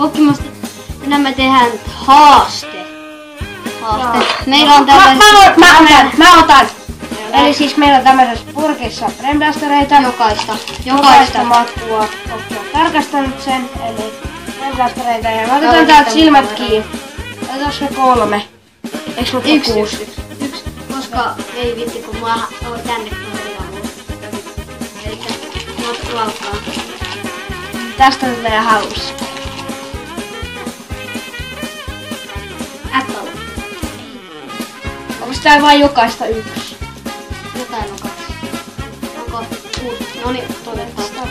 Pokemasta me tehdään haaste. Meillä on tällaisia... Mä otan! Eli siis meillä on tämmöisessä purkissa bremblastereita. Jokaista matkua. Ootko tarkastanut sen? Eli bremblastereita ja mä otetaan täältä silmät kiinni. Otetaanko me 3? Eiks me 6? Yksi. Koska ei vitti kun mä oon tänne kun elikkä matku alkaa. Tästä tulee hauska. Apple. Onko tää vain jokaista 1? Jotain on 2. Onko 6? Noniin, todetaan.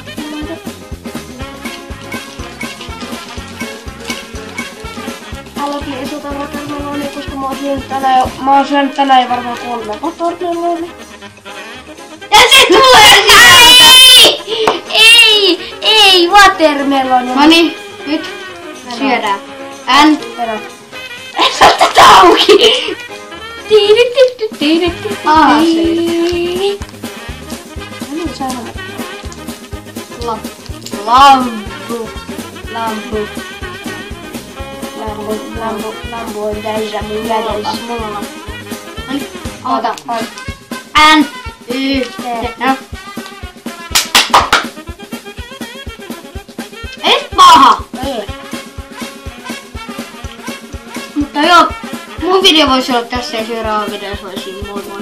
Aloitin isota watermelonia, koska mä oon syönyt tänään jo varmaan 3 watermelonia. Ja se tulee sieltä! Ei watermelonia. Noniin, nyt syödään. Perä. En saa tätä auki! Lampu on täysä mun kädessä. Ota. Et paha! Mutta joo, mun video voisi olla tässä ja seuraava videossa olisi moi moi.